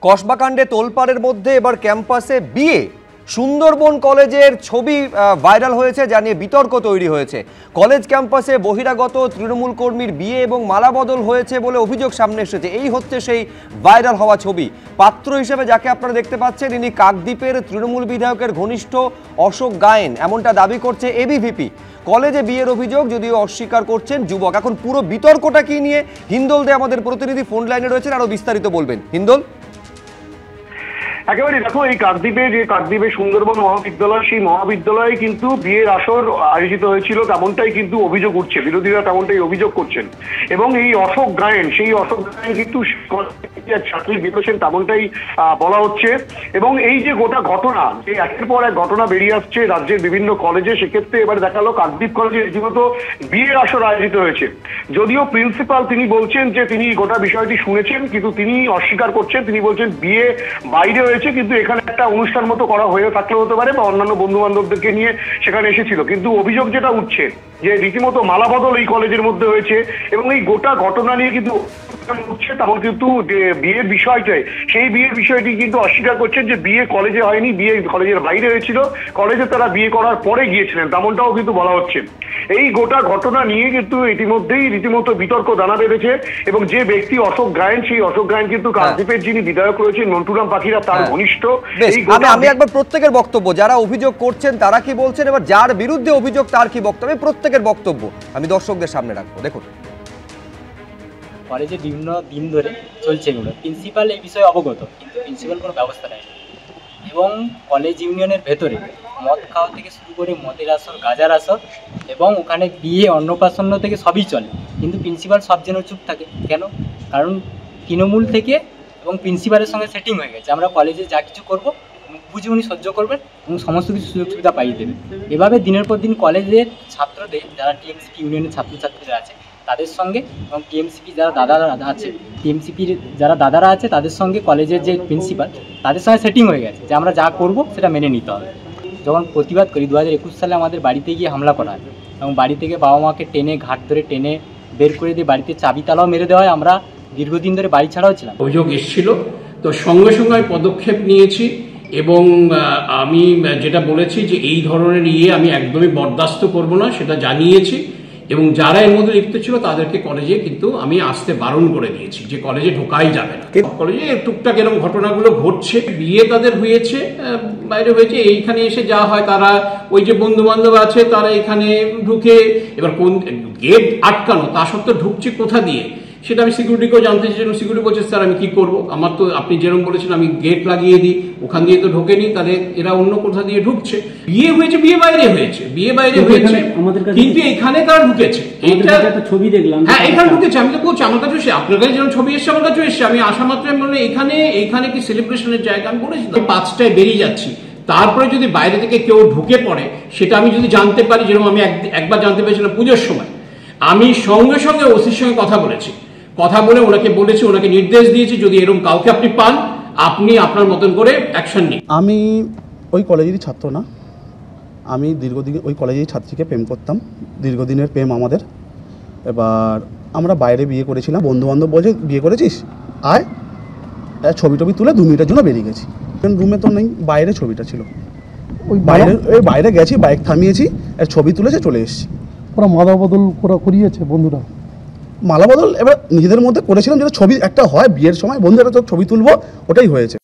কসবাকাণ্ডে তোলপাড়ের মধ্যে এবার ক্যাম্পাসে বিয়ে। সুন্দরবন কলেজের ছবি ভাইরাল হয়েছে, যা নিয়ে বিতর্ক তৈরি হয়েছে। কলেজ ক্যাম্পাসে বহিরাগত তৃণমূল কর্মীর বিয়ে এবং মালাবদল হয়েছে বলে অভিযোগ সামনে এসেছে। এই হচ্ছে সেই ভাইরাল হওয়া ছবি। পাত্র হিসেবে যাকে আপনারা দেখতে পাচ্ছেন, ইনি কাকদ্বীপের তৃণমূল বিধায়কের ঘনিষ্ঠ অশোক গায়েন, এমনটা দাবি করছে এবিভিপি। কলেজে বিয়ের অভিযোগ যদিও অস্বীকার করছেন যুবক। এখন পুরো বিতর্কটা কি নিয়ে হিন্দল দে আমাদের প্রতিনিধি ফোন লাইনে রয়েছেন, আরো বিস্তারিত বলবেন। হিন্দল, একেবারে দেখো, এই কাকদ্বীপে সুন্দরবন মহাবিদ্যালয়, সেই মহাবিদ্যালয়ে কিন্তু বিয়ের আসর আয়োজিত হয়েছিল, তেমনটাই কিন্তু অভিযোগ উঠছে, বিরোধীরা তেমনটাই অভিযোগ করছেন। এবং এই অশোক গায়েন, সেই অশোক গায়েন কিন্তু ছাত্রী বিকশন, তেমনটাই বলা হচ্ছে। এবং এই যে গোটা ঘটনা, যে একের পর এক ঘটনা বেরিয়ে আসছে রাজ্যের বিভিন্ন কলেজে, সেক্ষেত্রে এবার দেখালো কাকদ্বীপ কলেজে রীতিমতো বিয়ের আসর আয়োজিত হয়েছে। যদিও প্রিন্সিপাল তিনি বলছেন যে তিনি গোটা বিষয়টি শুনেছেন, কিন্তু তিনি অস্বীকার করছেন। তিনি বলছেন বিয়ে বাইরে হয়েছে, কিন্তু এখানে একটা অনুষ্ঠান মতো করা হয়ে থাকলে হতে পারে, বা অন্যান্য বন্ধু বান্ধবদেরকে নিয়ে সেখানে এসেছিল। কিন্তু অভিযোগ যেটা উঠছে যে রীতিমতো মালাবদল এই কলেজের মধ্যে হয়েছে, এবং এই গোটা ঘটনা নিয়ে কিন্তু উঠছে, তখন কিন্তু বিয়ের বিষয়টাই, সেই বিয়ের বিষয়টি কিন্তু অস্বীকার করছেন যে বিয়ে কলেজে হয়নি, বিয়ে কলেজের বাইরে হয়েছিল, কলেজে তারা বিয়ে করার পরে গিয়েছিলেন, তেমনটাও কিন্তু বলা হচ্ছে। এই গোটা ঘটনা নিয়ে কিন্তু ইতিমধ্যেই রীতিমতো বিতর্ক দানা বেঁধেছে। এবং যে ব্যক্তি অশোক গায়েন, সেই অশোক গায়েন কিন্তু কাকদ্বীপের যিনি বিধায়ক রয়েছেন নন্টুরাম পাখিরা, তার ঘনিষ্ঠ। আমি একবার প্রত্যেকের বক্তব্য, যারা অভিযোগ করছেন তারা কি বলছেন, এবার যার বিরুদ্ধে অভিযোগ তার কি বক্তব্য, প্রত্যেকের বক্তব্য আমি দর্শকদের সামনে রাখবো। দেখুন, কলেজে বিভিন্ন দিন ধরে চলছে এগুলো, প্রিন্সিপাল এই বিষয়ে অবগত, কিন্তু প্রিন্সিপাল কোনো ব্যবস্থা নেয়। এবং কলেজ ইউনিয়নের ভেতরে মদ খাওয়া থেকে শুরু করে মদের আসর, গাঁজার আসর, এবং ওখানে বিয়ে অন্নপ্রাশন থেকে সবই চলে, কিন্তু প্রিন্সিপাল সব যেন চুপ থাকে। কেন? কারণ তৃণমূল থেকে এবং প্রিন্সিপালের সঙ্গে সেটিং হয়ে গেছে, আমরা কলেজে যা কিছু করবো বুঝে উনি সহ্য করবেন এবং সমস্ত কিছু সুযোগ সুবিধা পাইয়ে দেবেন। এভাবে দিনের পর দিন কলেজের ছাত্রদের, যারা টিএমসিপি ইউনিয়নের ছাত্রছাত্রীরা আছে তাদের সঙ্গে, এবং টিএমসিপি যারা দাদারা আছে, টিএমসিপির যারা দাদারা আছে তাদের সঙ্গে কলেজের যে প্রিন্সিপাল, তাদের সঙ্গে সেটিং হয়ে গেছে যে আমরা যা করব সেটা মেনে নিতে হবে। যখন প্রতিবাদ করি 2021 সালে আমাদের বাড়িতে গিয়ে হামলা করা হয়, এবং বাড়ি থেকে বাবা মাকে টেনে, ঘাট ধরে টেনে বের করে দিয়ে বাড়িতে চাবি তালাও মেরে দেওয়া হয়। আমরা দীর্ঘদিন ধরে বাড়ি ছাড়াও ছিলাম। অভিযোগ এসেছিল, তো সঙ্গে সঙ্গে আমি পদক্ষেপ নিয়েছি। এবং আমি যেটা বলেছি যে এই ধরনের আমি একদমই বরদাস্ত করব না, সেটা জানিয়েছি। এবং যারা এর মধ্যে লিপ্ত ছিল তাদেরকে কলেজে কিন্তু আমি আসতে বারণ করে দিয়েছি, যে কলেজে ঢোকাই যাবে না। কলেজে টুকটাক এরকম ঘটনাগুলো ঘটছে, বিয়ে তাদের হয়েছে, বাইরে হয়েছে, এইখানে এসে যা হয় তারা ওই যে বন্ধু বান্ধব আছে তারা এখানে ঢুকে, এবার কোন গেট আটকানো, তা সত্ত্বেও ঢুকছে কোথা দিয়ে সেটা আমি সিকিউরিটিকেও জানতে চেয়েছিলাম। সিকিউরিটি বলছে স্যার আমি কি করবো, আমার তো আপনি যেরকম বলেছেন আমি গেট লাগিয়ে দিই, ওখান দিয়ে তো ঢোকেনি, তাদের এরা অন্য কোথা দিয়ে ঢুকছে। বিয়ে হয়েছে, বিয়ে বাইরে হয়েছে, বিয়ে বাইরে হয়েছে, কিন্তু এখানে তারা ঢুকেছে। এইটা ছবি দেখলাম, হ্যাঁ এখানে ঢুকেছে। আমি তো বলছি আমার কাছে আপনার কাছে যেমন ছবি এসছে আমার কাছে এসছে, আমি আসা মাত্র বলে এখানে কি সেলিব্রেশনের জায়গা, আমি বলেছি 5টায় বেরিয়ে যাচ্ছি, তারপরে যদি বাইরে থেকে কেউ ঢুকে পড়ে সেটা আমি যদি জানতে পারি, যেরকম আমি একবার জানতে পেরেছিলাম পুজোর সময়, আমি সঙ্গে সঙ্গে ওসির সঙ্গে কথা বলেছি, কথা বলে ওনাকে বলেছি, ওনাকে নির্দেশ দিয়েছি যদি এরকম কাউকে আপনি পান আপনি আপনার মতন করে অ্যাকশন নিন। আমি ওই কলেজেরই ছাত্র না, আমি দীর্ঘদিন ওই কলেজেরই ছাত্রীকে প্রেম করতাম, দীর্ঘদিনের প্রেম আমাদের। এবার আমরা বাইরে বিয়ে করেছিলাম, বন্ধুবান্ধব বলছে বিয়ে করেছিস আয়, ছবি টবি তুলে 2 মিনিটের জন্য বেরিয়ে গেছি। রুমে তো নেই, বাইরে ছবিটা ছিল, ওই বাইরে গেছি, বাইক থামিয়েছি, ছবি তুলেছে, চলে এসেছি। ওরা মালাবদল করিয়েছে বন্ধুরা, মালাবদল এবার নিজেদের মধ্যে করেছিলাম, যেটা ছবি একটা হয় বিয়ের সময়, বন্ধুরা তো ছবি তুলবো, ওটাই হয়েছে।